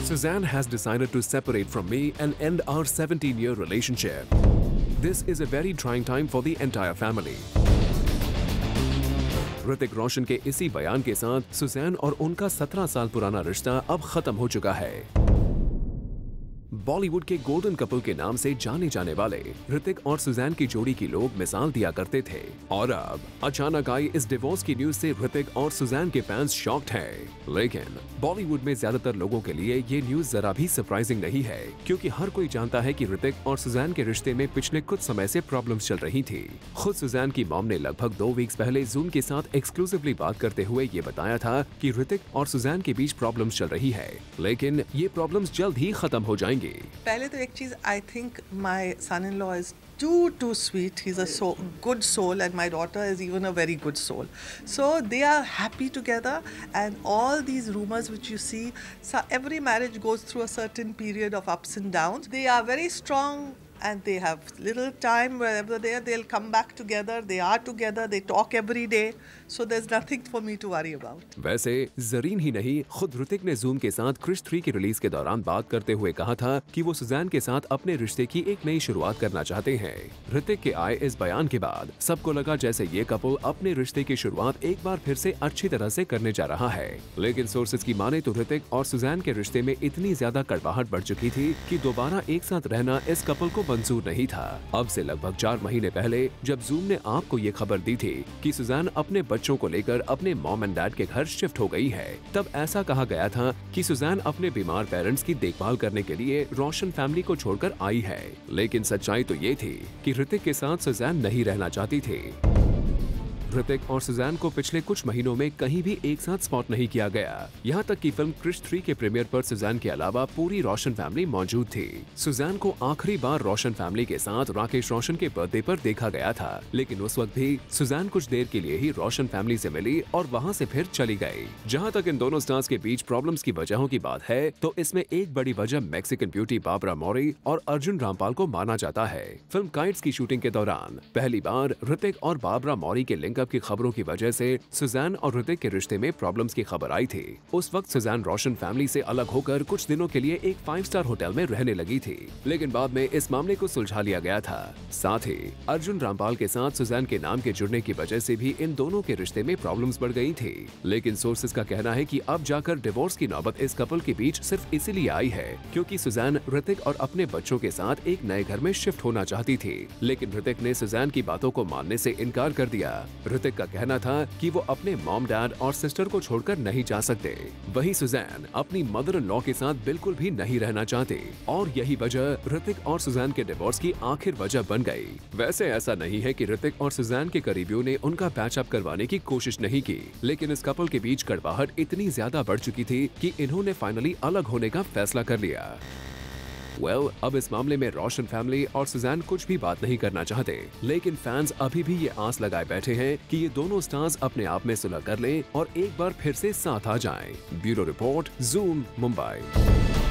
Suzanne has decided to separate from me and end our 17-year relationship. This is a very trying time for the entire family. Hrithik Roshan के इसी बयान के साथ Suzanne और उनका 17 साल पुराना रिश्ता अब खत्म हो चुका है। बॉलीवुड के गोल्डन कपल के नाम से जाने जाने वाले ऋतिक और सुजैन की जोड़ी की लोग मिसाल दिया करते थे और अब अचानक आई इस डिवोर्स की न्यूज से ऋतिक और सुजैन के फैंस शॉक्ड हैं। लेकिन बॉलीवुड में ज्यादातर लोगों के लिए ये न्यूज जरा भी सरप्राइजिंग नहीं है, क्योंकि हर कोई जानता है कि ऋतिक और सुजैन के रिश्ते में पिछले कुछ समय से प्रॉब्लम्स चल रही थी। खुद सुजैन की मॉम ने लगभग 2 वीक्स पहले जूम के साथ एक्सक्लूसिवली बात करते हुए ये बताया था कि ऋतिक और सुजैन के बीच प्रॉब्लम्स चल रही है, लेकिन ये प्रॉब्लम्स जल्द ही खत्म हो जाएंगी। पहले तो एक चीज, I think my son in law is too sweet. He's a good soul, and my daughter is even a very good soul. So they are happy together, and all these rumors which you see, so every marriage goes through a certain period of ups and downs. They are very strong and they have little time wherever they are, they'll come back together. They are together, they talk every day, so there's nothing for me to worry about. वैसे जरीन ही नहीं, खुद ऋतिक ने zoom के साथ क्रिश 3 की release के दौरान बात करते हुए कहा था कि वो सुजैन के साथ अपने रिश्ते की एक नई शुरुआत करना चाहते हैं। ऋतिक के आए इस बयान के बाद सबको लगा जैसे ये कपल अपने रिश्ते की शुरुआत एक बार फिर से अच्छी तरह से करने जा रहा है, लेकिन सोर्सेज की माने तो ऋतिक और सुजैन के रिश्ते में इतनी ज्यादा कड़वाहट बढ़ चुकी थी कि दोबारा एक साथ रहना इस कपल को मंजूर नहीं था। अब से लगभग 4 महीने पहले जब जूम ने आपको ये खबर दी थी कि सुजैन अपने बच्चों को लेकर अपने मॉम एंड डैड के घर शिफ्ट हो गई है, तब ऐसा कहा गया था कि सुजैन अपने बीमार पेरेंट्स की देखभाल करने के लिए रोशन फैमिली को छोड़कर आई है। लेकिन सच्चाई तो ये थी कि ऋतिक के साथ सुजैन नहीं रहना चाहती थी। ऋतिक और सुजैन को पिछले कुछ महीनों में कहीं भी एक साथ स्पॉट नहीं किया गया। यहाँ तक कि फिल्म क्रिश 3 के प्रीमियर पर सुजैन के अलावा पूरी रोशन फैमिली मौजूद थी। सुजैन को आखिरी बार रोशन फैमिली के साथ राकेश रोशन के बर्थडे पर देखा गया था, लेकिन उस वक्त भी सुजैन कुछ देर के लिए ही रोशन फैमिली से मिली और वहाँ से फिर चली गई। जहाँ तक इन दोनों स्टार्स के बीच प्रॉब्लम्स की वजहों की बात है, तो इसमें एक बड़ी वजह मैक्सिकन ब्यूटी बाबरा मौरी और अर्जुन रामपाल को माना जाता है। फिल्म काइट्स की शूटिंग के दौरान पहली बार ऋतिक और बाबरा मौरी के लिंकअप की खबरों की वजह से सुजैन और ऋतिक के रिश्ते में प्रॉब्लम्स की खबर आई थी। उस वक्त सुजैन रोशन फैमिली से अलग होकर कुछ दिनों के लिए एक 5 स्टार होटल में रहने लगी थी, लेकिन बाद में इस मामले को सुलझा लिया गया था। साथ ही अर्जुन रामपाल के साथ सुजैन के नाम के जुड़ने की वजह से भी इन दोनों के रिश्ते में प्रॉब्लम्स बढ़ गई थी। लेकिन सोर्सेज का कहना है कि अब जाकर डिवोर्स की नौबत इस कपल के बीच सिर्फ इसीलिए आई है क्योंकि सुजैन ऋतिक और अपने बच्चों के साथ एक नए घर में शिफ्ट होना चाहती थी, लेकिन ऋतिक ने सुजैन की बातों को मानने से इनकार कर दिया। ऋतिक का कहना था कि वो अपने मॉम डैड और सिस्टर को छोड़कर नहीं जा सकते। वहीं सुजैन अपनी मदर इन लॉ के साथ बिल्कुल भी नहीं रहना चाहते और यही वजह ऋतिक और सुजैन के डिवोर्स की आखिर वजह बन गई। वैसे ऐसा नहीं है कि ऋतिक और सुजैन के करीबियों ने उनका पैचअप करवाने की कोशिश नहीं की, लेकिन इस कपल के बीच कड़वाहट इतनी ज्यादा बढ़ चुकी थी कि इन्होंने फाइनली अलग होने का फैसला कर लिया। अब इस मामले में रोशन फैमिली और सुजैन कुछ भी बात नहीं करना चाहते, लेकिन फैंस अभी भी ये आस लगाए बैठे हैं कि ये दोनों स्टार्स अपने आप में सुलह कर लें और एक बार फिर से साथ आ जाएं। Bureau report, zoom, Mumbai.